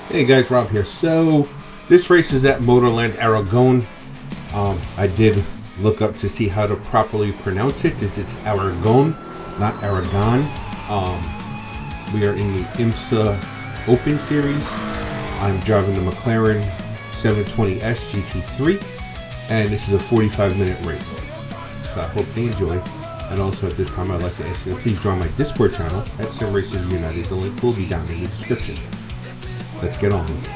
Hey guys, Rob here. So this race is at MotorLand Aragón. I did look up to see how to properly pronounce it. It's Aragón, not Aragon. We are in the IMSA Open Series. I'm driving the McLaren 720S GT3, and this is a 45-minute race. So I hope they enjoy. And also at this time, I'd like to ask you to please join my Discord channel at Sim Racers United. The link will be down in the description. Let's get on with it.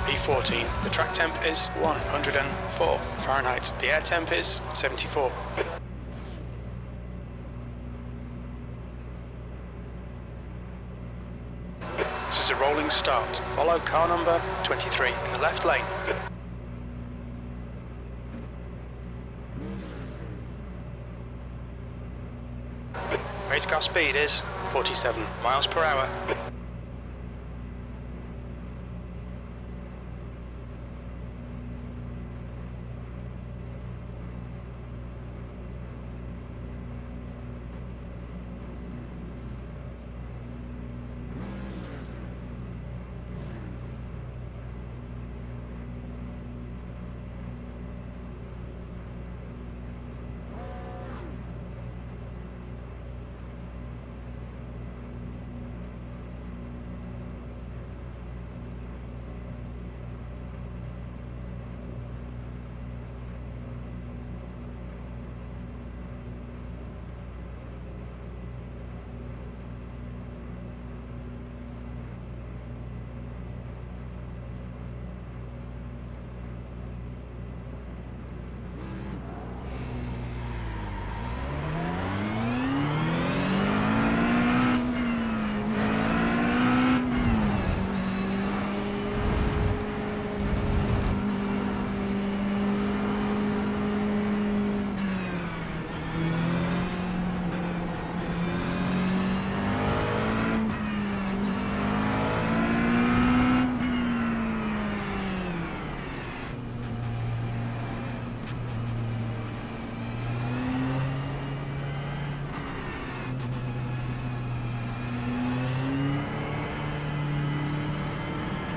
E14, the track temp is 104 Fahrenheit. The air temp is 74. This is a rolling start. Follow car number 23 in the left lane. Race car speed is 47 miles per hour.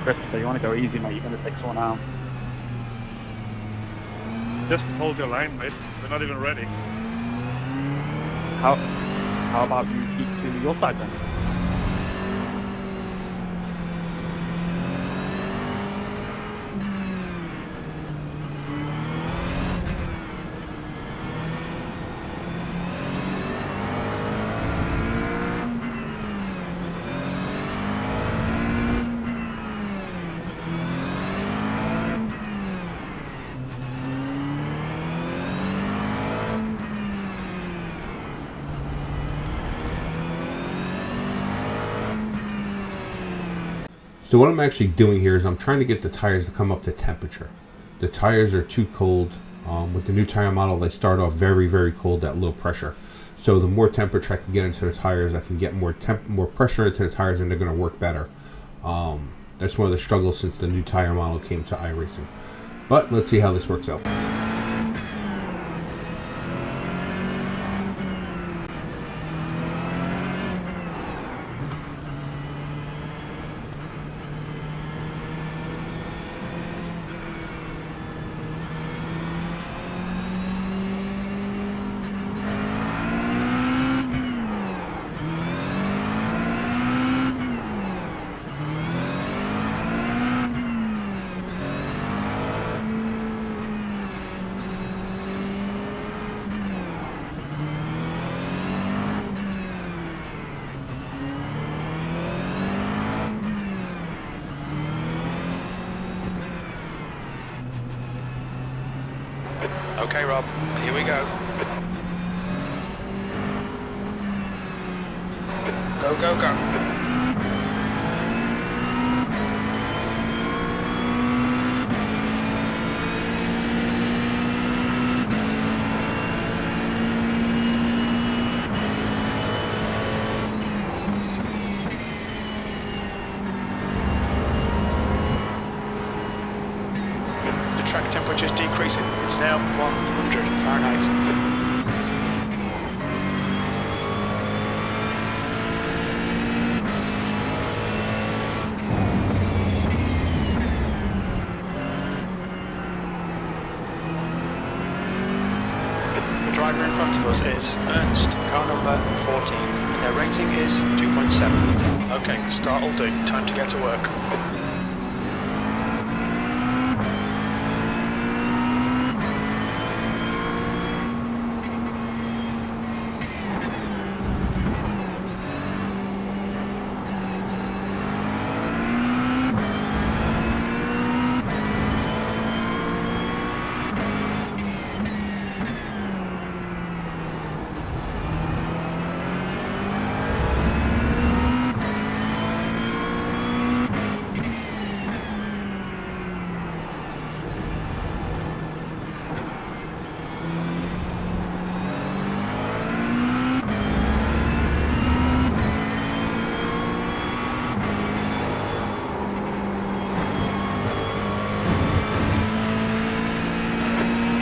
Christopher, you want to go easy, mate? You're going to take someone out. Just hold your line, mate. We're not even ready. How about you keep to your side then? So what I'm actually doing here is I'm trying to get the tires to come up to temperature. The tires are too cold. With the new tire model, they start off very, very cold at low pressure. So the more temperature I can get into the tires, I can get more pressure into the tires, and they're going to work better. That's one of the struggles since the new tire model came to iRacing. But let's see how this works out. Okay, Rob, here we go. Go, go, go. The track temperature's decreased increasing. It's now 100 Fahrenheit. The driver in front of us is Ernst, car number 14. Their rating is 2.7. Okay, the start will do. Time to get to work.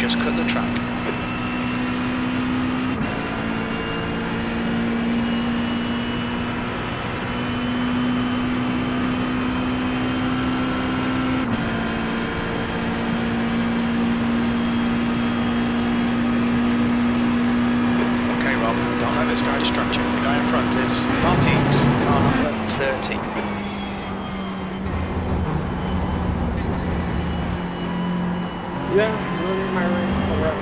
Just cut the track. Okay, Rob, don't let this guy distract you. The guy in front is Martin's, car number 30. Yeah, running my race. Alright.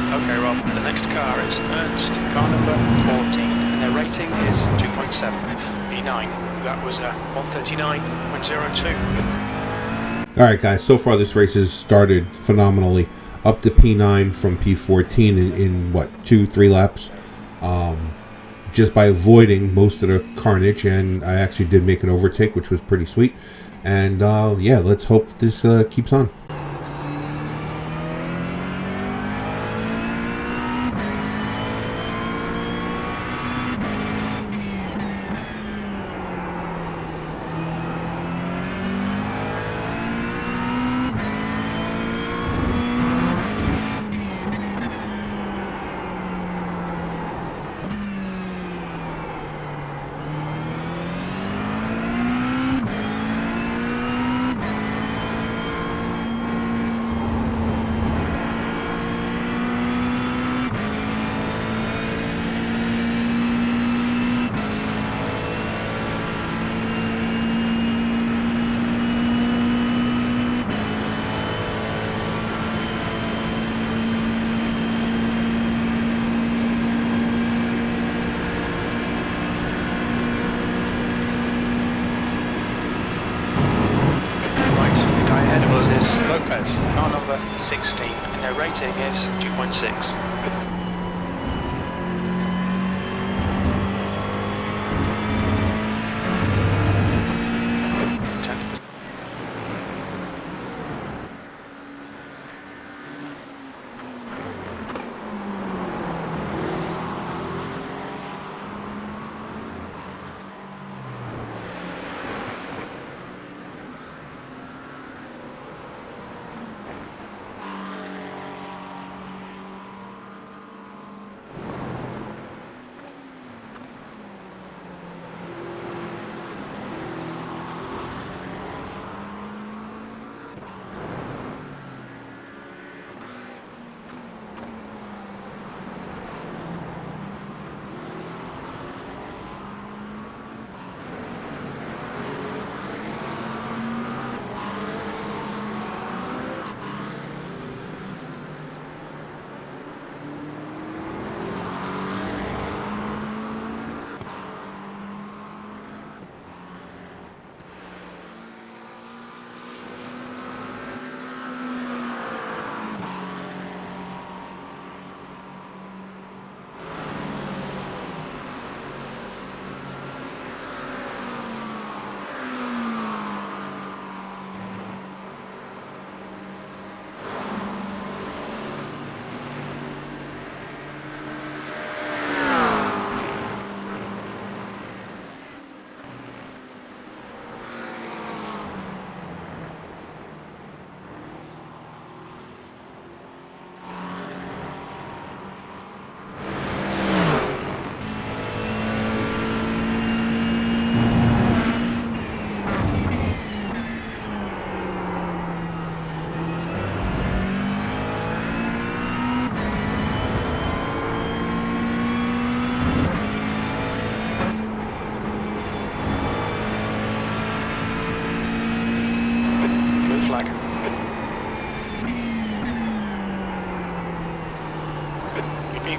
Okay, Rob, the next car is Ernst, car number 14, and their rating is 2.7. B9, that was a 139.02. Alright guys, so far this race has started phenomenally. Up to P9 from P14 in what, 2-3 laps? Just by avoiding most of the carnage, and I actually did make an overtake, which was pretty sweet. And yeah, let's hope this keeps on. Their rating is 2.6.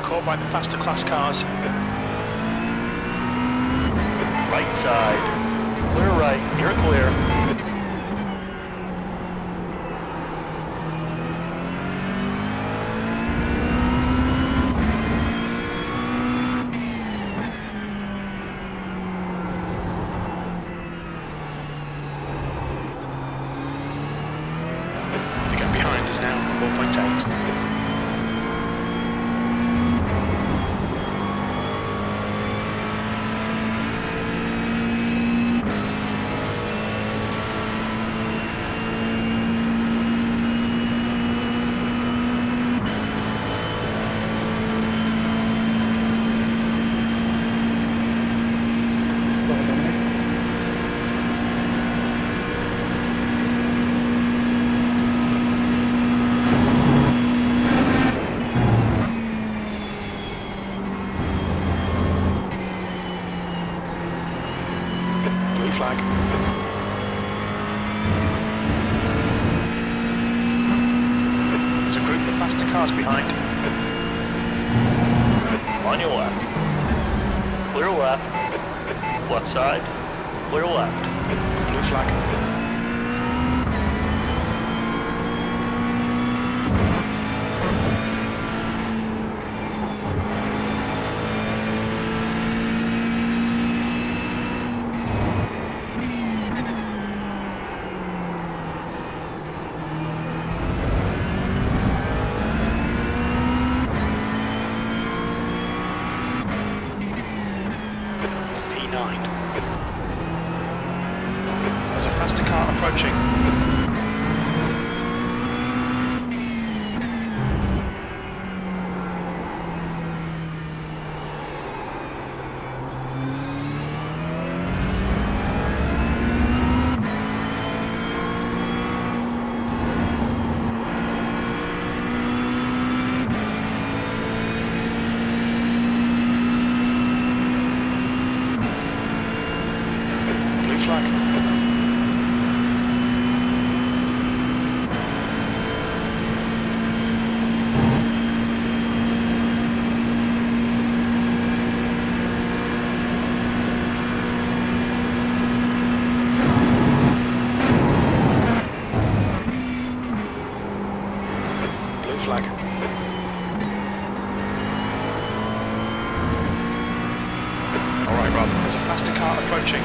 Caught by the faster class cars. Right side. Clear right. You're clear. The gap behind is now 4.8. Flag. There's a group of faster cars behind. On your left. Clear left. Left side. Clear left. Blue flag. There's a faster car approaching. Blue flag. faster car approaching.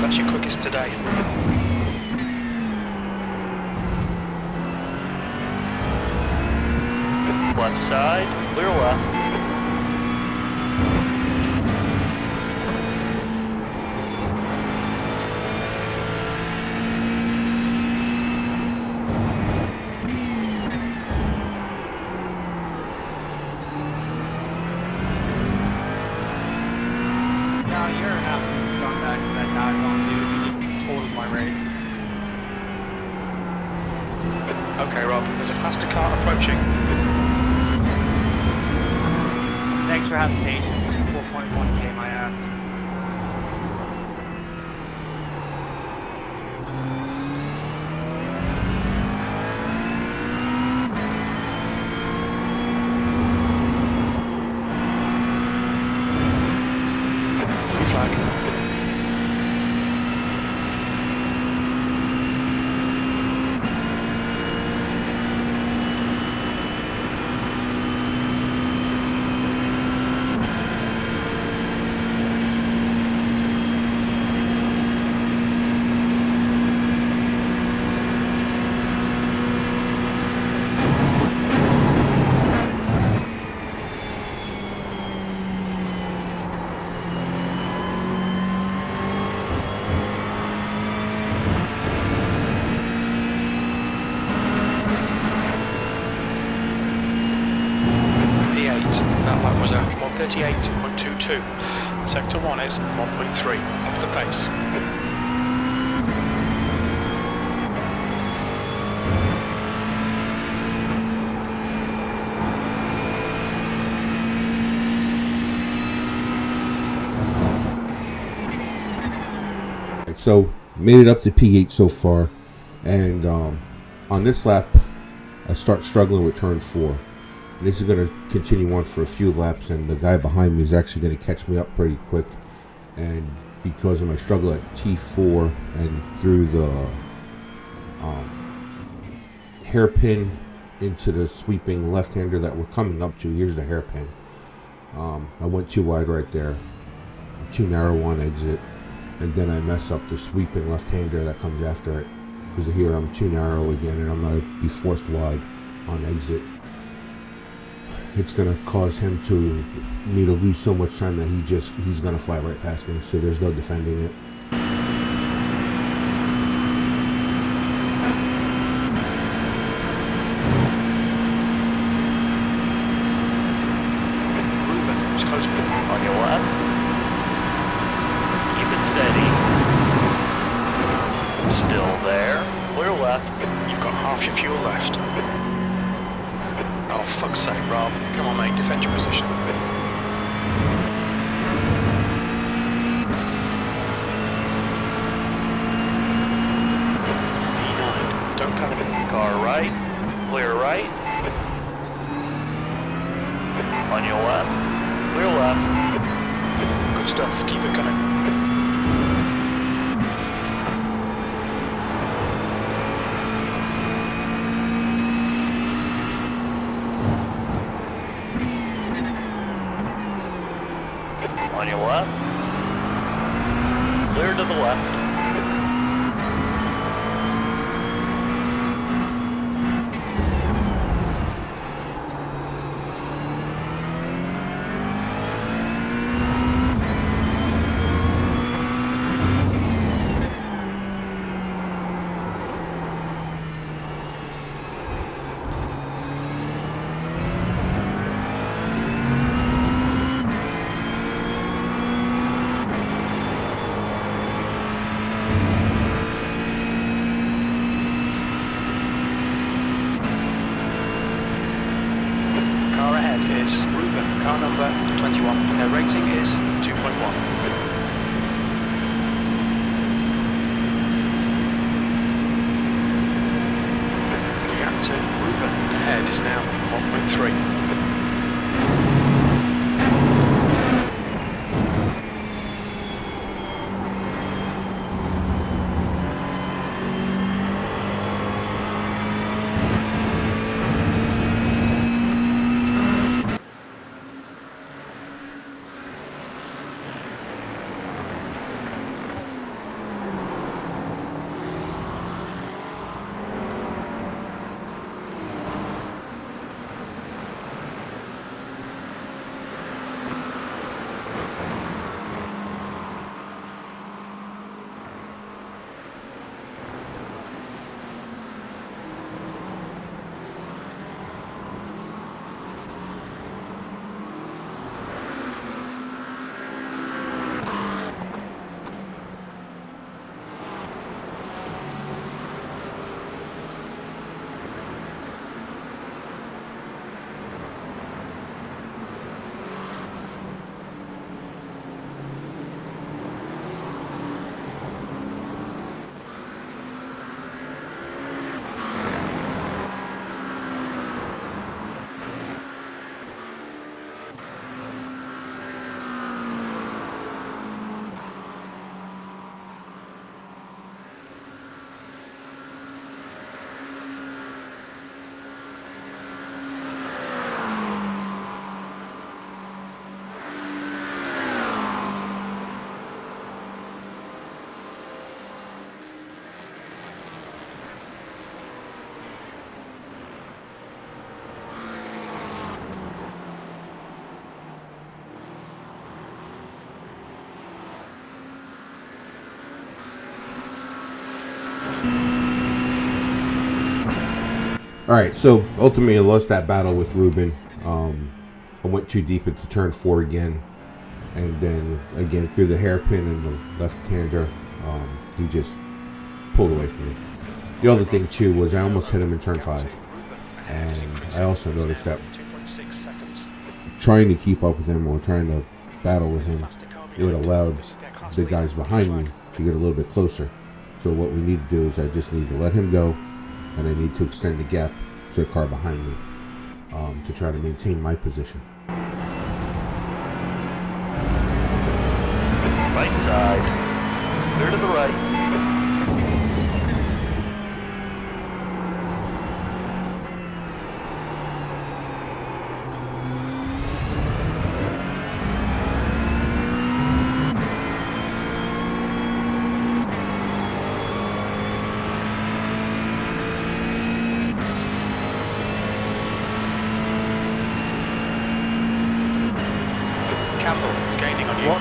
That's your quickest today. Left side, clear left. Okay, Rob, there's a faster car approaching. Thanks for having patience. 4.1k my ass. That lap was at 1:38.22. Sector 1 is 1.3 off the pace. So made it up to P8 so far, and on this lap I start struggling with turn 4. And this is going to continue on for a few laps, and the guy behind me is actually going to catch me up pretty quick. And because of my struggle at T4 and through the hairpin into the sweeping left-hander that we're coming up to, here's the hairpin. I went too wide right there, too narrow on exit, and then I mess up the sweeping left-hander that comes after it, because here I'm too narrow again, and I'm going to be forced wide on exit. It's going to cause me to lose so much time that he's going to fly right past me, so there's no defending it. Ruben is close On your left. Keep it steady. Still there. Clear left. You've got half your fuel left. Oh, fuck's sake, Rob. Come on, mate, defend your position. On your left. Clear left. Good stuff, keep it coming. On your left. Clear to the left. Car ahead is Ruben, car number 21. Their rating is 2.1. The gap to Ruben ahead is now 1.3. All right, so ultimately I lost that battle with Ruben. I went too deep into turn 4 again, and then again through the hairpin and the left-hander, he just pulled away from me. The other thing too was I almost hit him in turn 5, and I also noticed that trying to keep up with him or trying to battle with him, it would allow the guys behind me to get a little bit closer. So what we need to do is I just need to let him go, and I need to extend the gap to the car behind me to try to maintain my position. Right side. Clear to the right.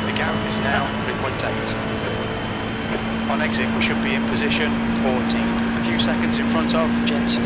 The gap is now 3.8. On exit we should be in position 14, a few seconds in front of Jensen.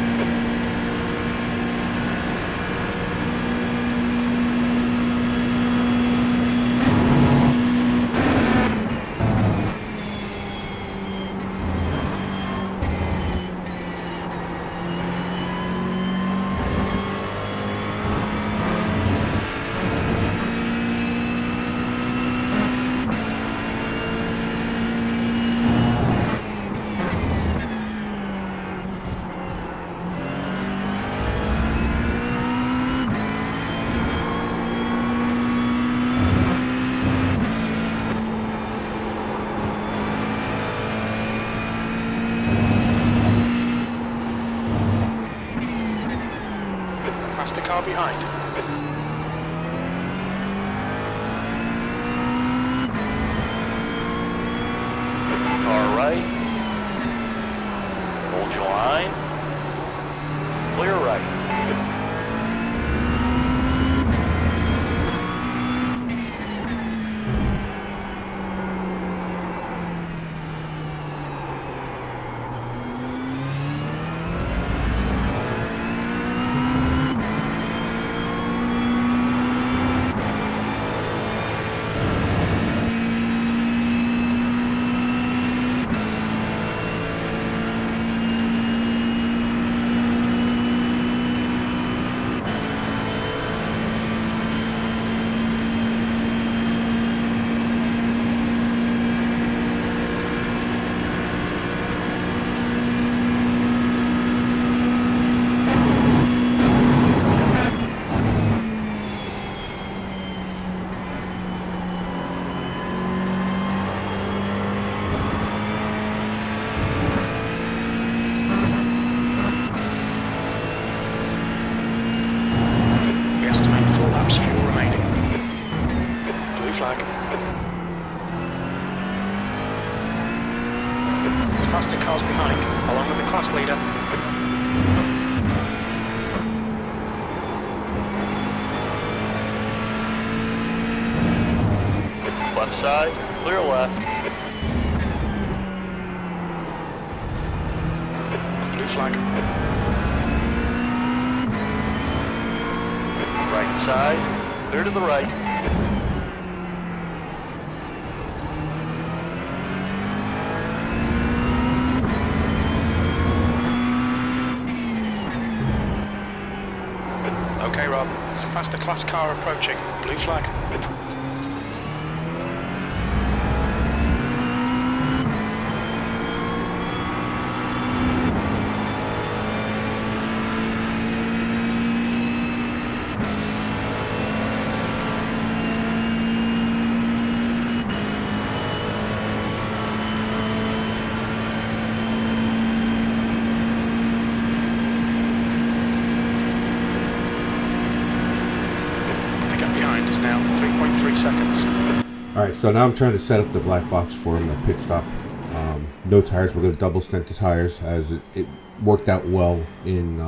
behind. Car right. Hold your line. Clear right. Faster cars behind, along with the class leader. Left side, clear left. Blue flag. Right side, clear to the right. Okay, Rob. It's a faster class car approaching. Blue flag. Now 3.3 seconds. Alright, so now I'm trying to set up the black box for my pit stop. No tires, we're going to double stent the tires as it worked out well in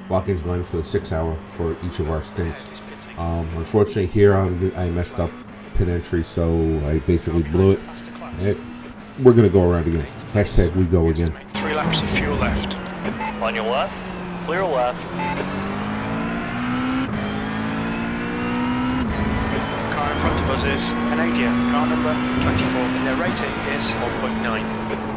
Watkins Glen for the 6 hour for each of our stints. Unfortunately here I messed up pit entry, so I basically blew it. We're going to go around again. Hashtag we go again. 3 laps of fuel left. On your left, clear left. Car in front of us is Canadian, car number 24, and their rating is 1.9.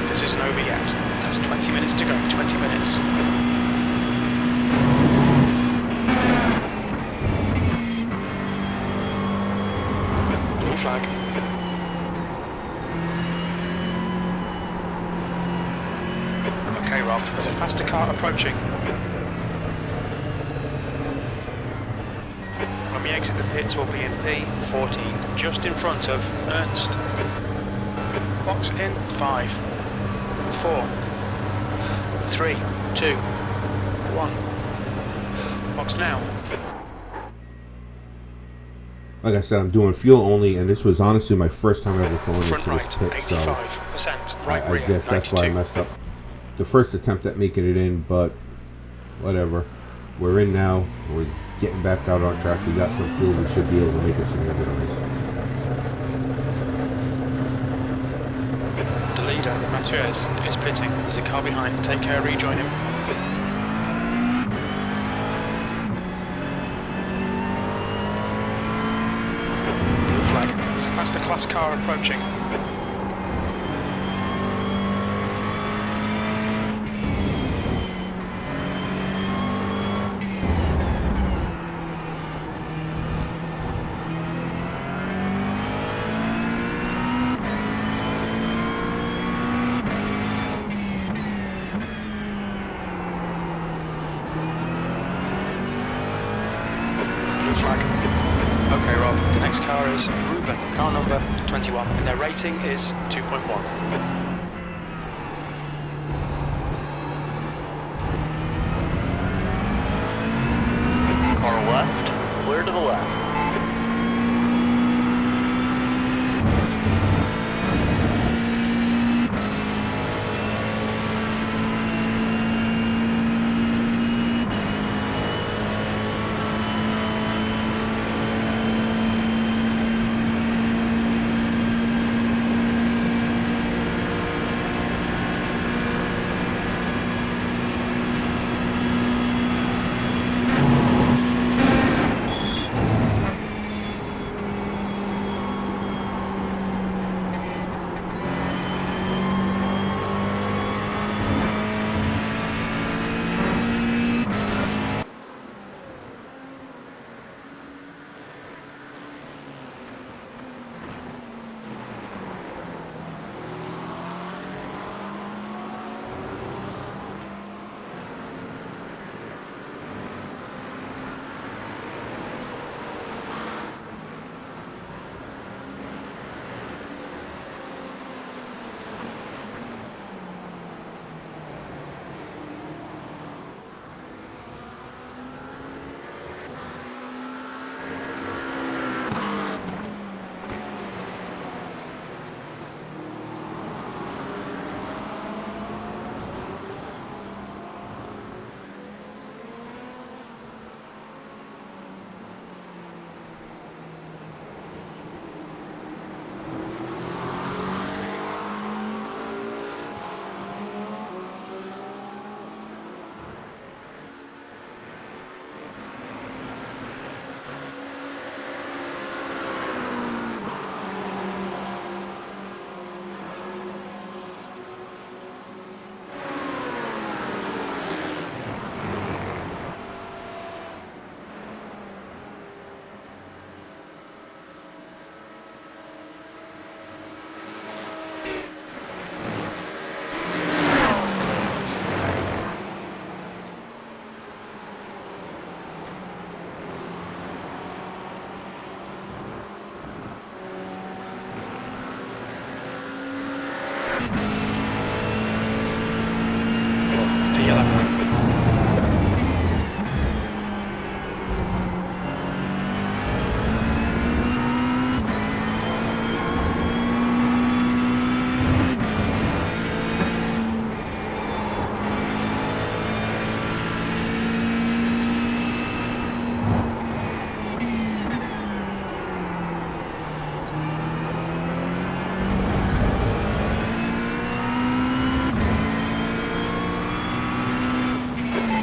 This isn't over yet. That's 20 minutes to go. 20 minutes. Blue flag. Okay, Rob. There's a faster car approaching. When we exit the pits, we'll be in P14, just in front of Ernst. Box in 5, 4, 3, 2, 1. Box now. Like I said, I'm doing fuel only, and this was honestly my first time ever pulling into Front this right, pit, so 85%. Right I rear, guess that's why I 92. messed up the first attempt at making it in, but whatever. We're in now. We're getting back out on track. We got some fuel. We should be able to make it to the end of the race. The leader, Mathias, is pitting. There's a car behind. Take care, rejoin him. Blue flag. There's a faster class car approaching. Okay, Rob, the next car is Ruben, car number 21, and their rating is 2.1. Car left, clear to the left.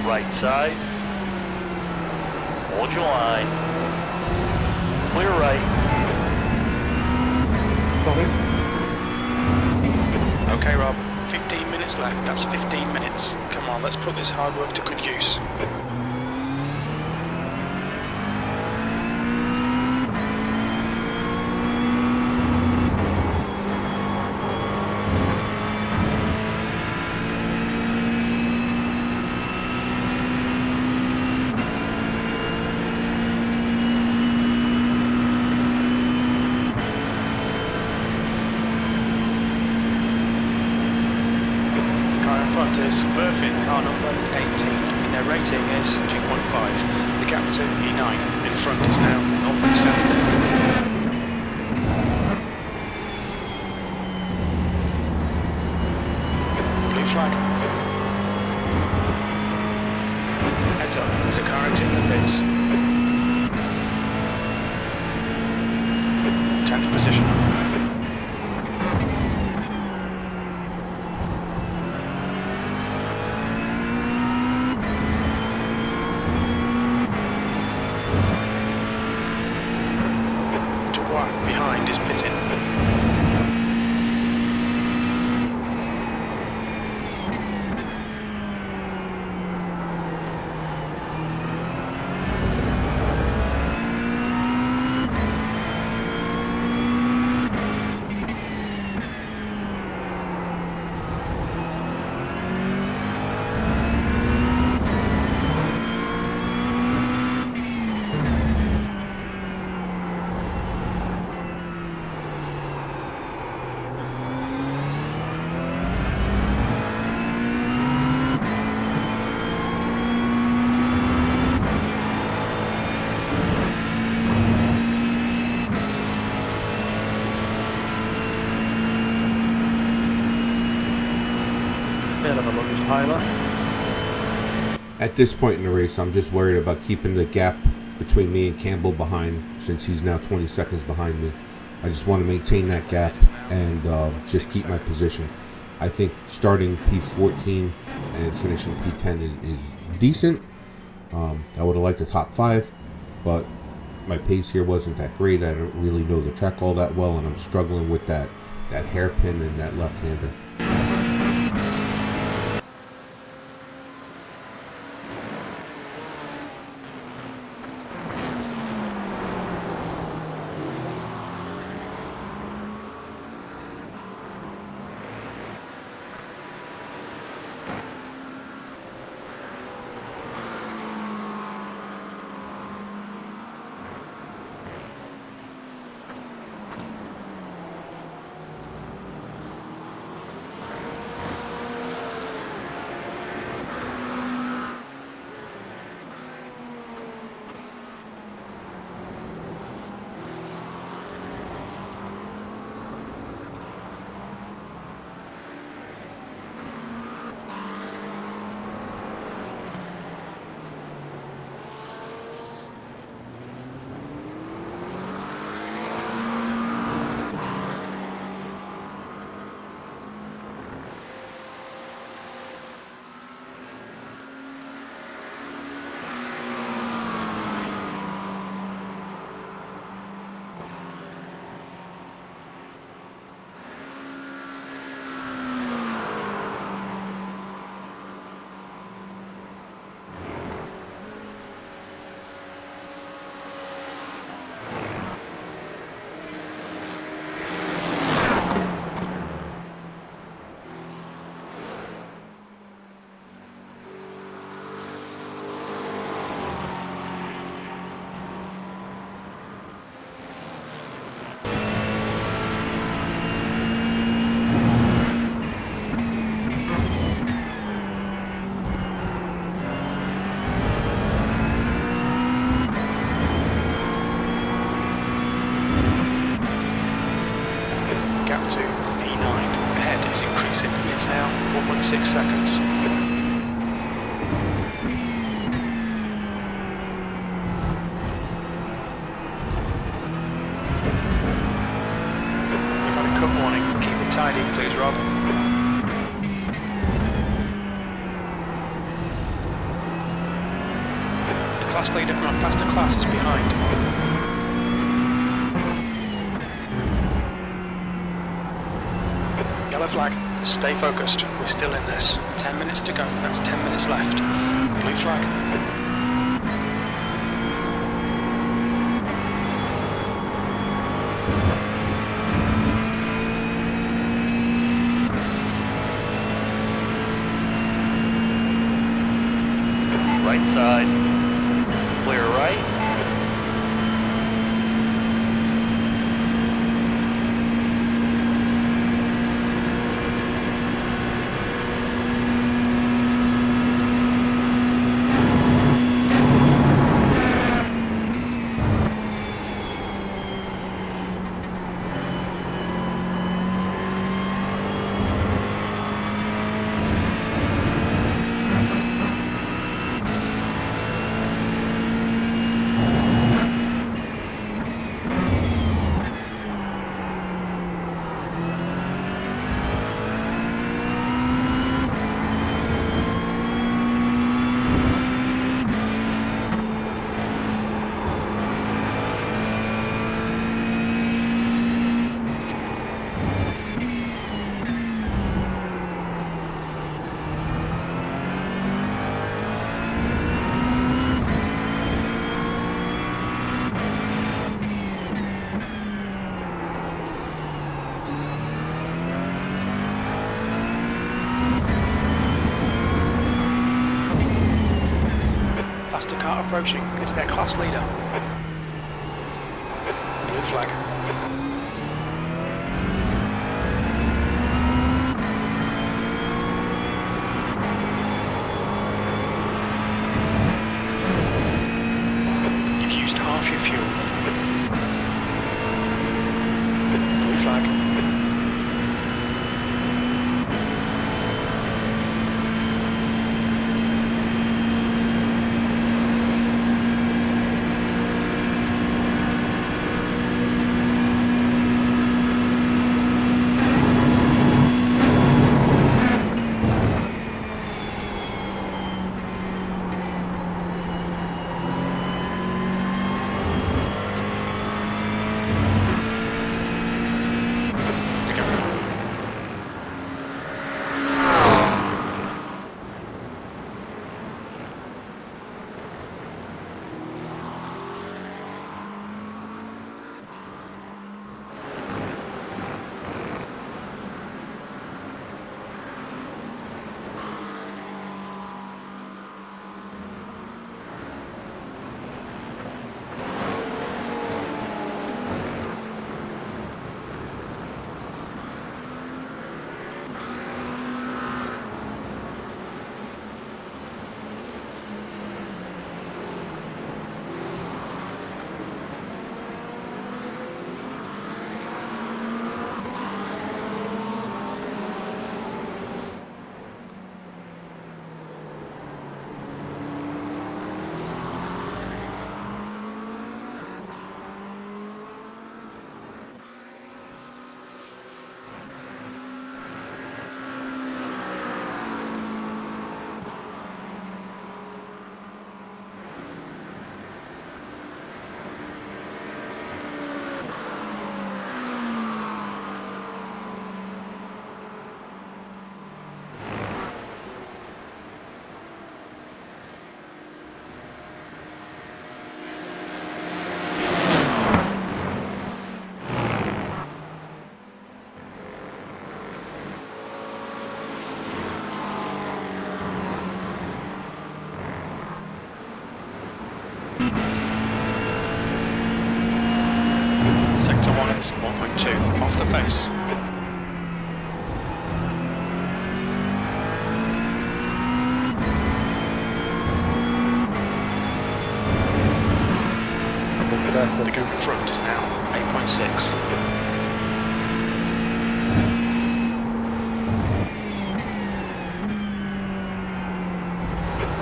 Right side. Hold your line. Clear right. Okay, Rob, 15 minutes left. That's 15 minutes. Come on, let's put this hard work to good use. Marvin, car number 18, and their rating is 2.5. The gap to E9 in front is now 0.7. Blue flag. 10th position. Behind is pitting. At this point in the race, I'm just worried about keeping the gap between me and Campbell behind, since he's now 20 seconds behind me. I just want to maintain that gap and just keep my position. I think starting P14 and finishing P10 is decent. I would have liked the top 5, but my pace here wasn't that great. I don't really know the track all that well, and I'm struggling with that hairpin and that left-hander. Gap to P9 ahead is increasing. It's now 1.6 seconds. We've had a cut warning. Keep it tidy, please, Rob. The class leader from our faster class is behind. Yellow flag. Stay focused. We're still in this. 10 minutes to go. That's 10 minutes left. Blue flag. Right side. Clear right. car approaching. It's their class leader. Blue flag. You've used half your fuel. Blue flag. Sector 1 is 1.2 off the pace. The gap in front is now 8.6.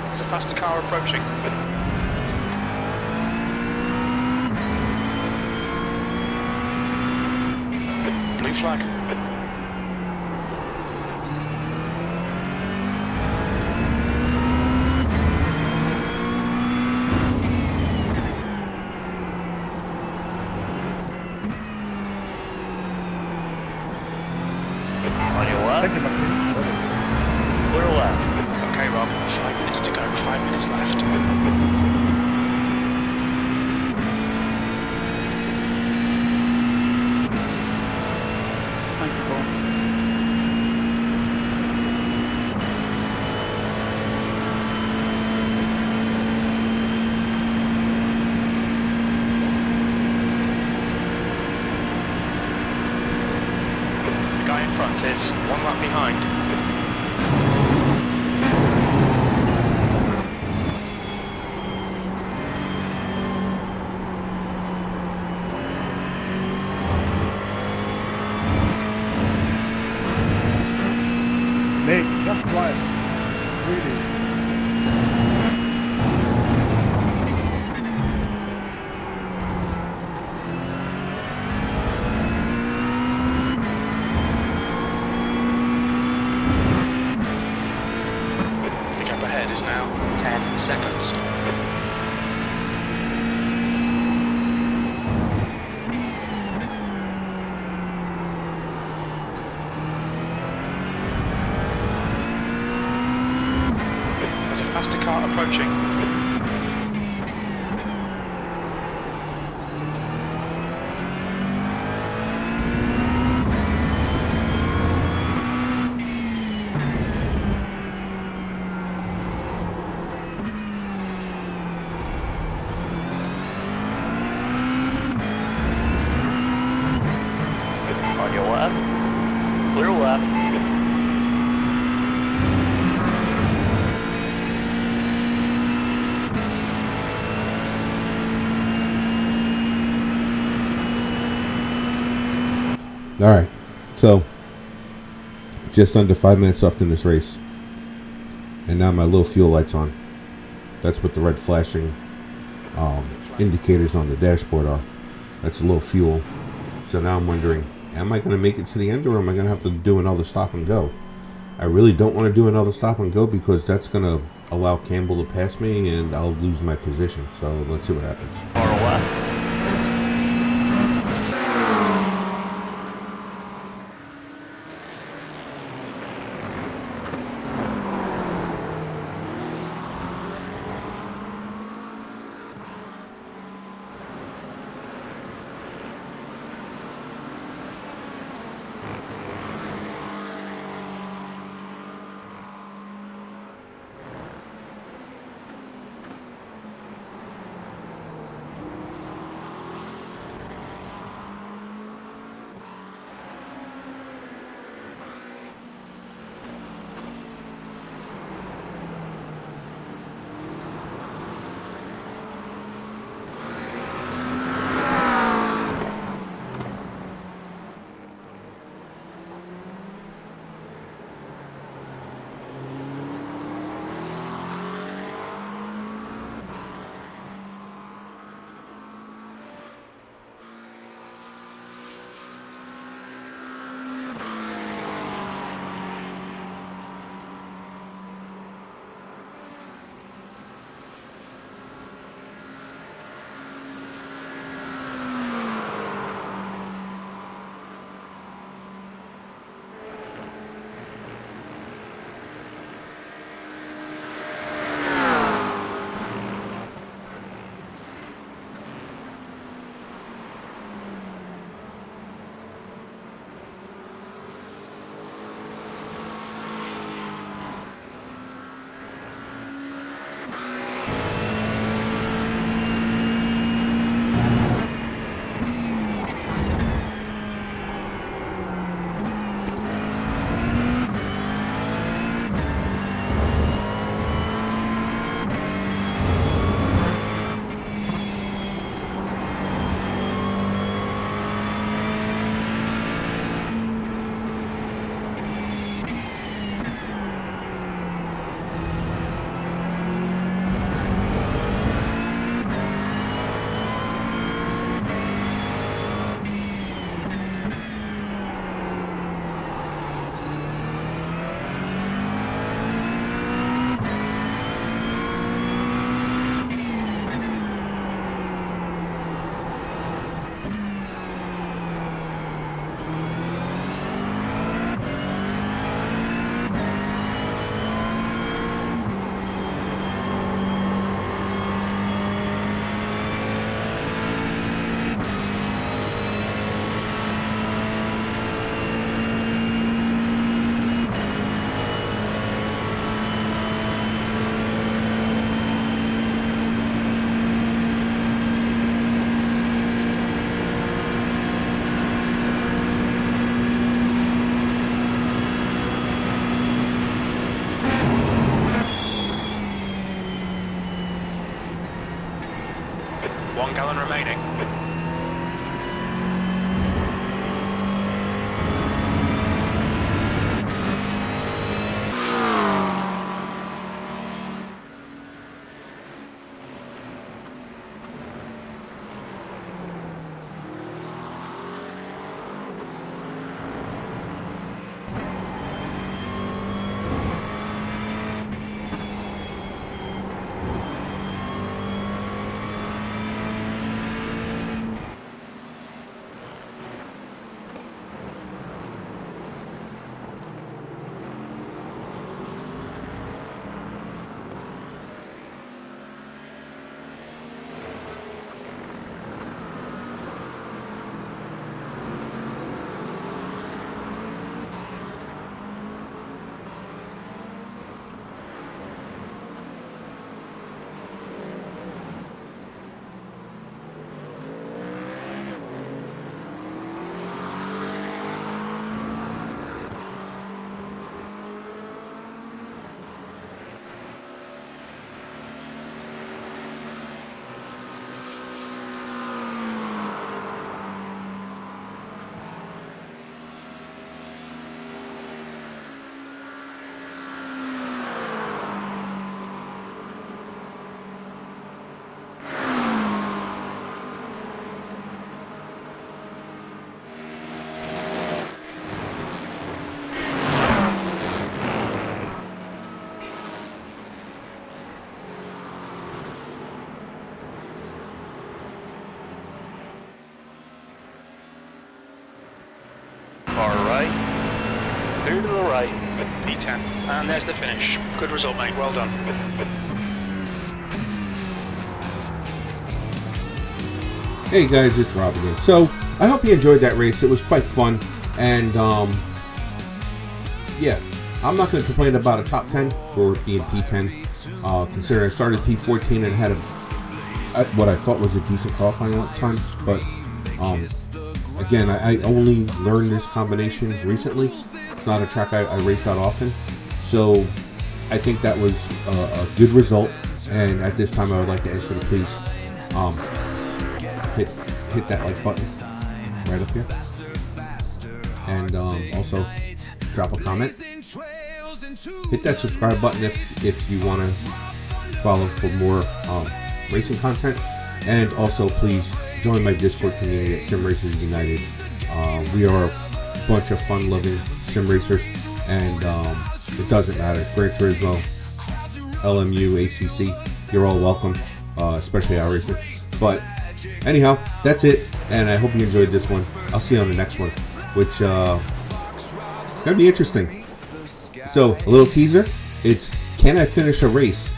There's a faster car approaching. Blue flag. On your left. Thank you, Martin. Clear left. Okay, Rob, 5 minutes to go, 5 minutes left. Thank you, Paul. The guy in front is 1 lap behind. Mate, just right. Really. The gap ahead is now 10 seconds. There's a faster car approaching. On your left. Clear left. All right, so just under 5 minutes left in this race, and now my little fuel light's on. That's what the red flashing indicators on the dashboard are. That's a low fuel. So now I'm wondering, am I going to make it to the end, or am I going to have to do another stop and go? I really don't want to do another stop and go because that's going to allow Campbell to pass me and I'll lose my position. So let's see what happens. Far left. Clear to the right. P10. And there's the finish. Good result, mate. Well done. Hey guys, it's Rob again. So, I hope you enjoyed that race. It was quite fun. And, yeah, I'm not going to complain about a top 10 for being P10. Considering I started P14 and had what I thought was a decent qualifying time. But, again, I only learned this combination recently. It's not a track I race out often. So, I think that was a good result. And at this time, I would like to ask you to please hit that like button right up here. And also drop a comment. Hit that subscribe button if you want to follow for more racing content. And also please join my Discord community at Sim Racers United. We are a bunch of fun-loving sim racers, and it doesn't matter. Gran Turismo, LMU, ACC, you're all welcome, especially iRacing. But anyhow, that's it, and I hope you enjoyed this one. I'll see you on the next one, which is gonna be interesting. So, a little teaser, it's can I finish a race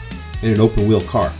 in an open wheel car?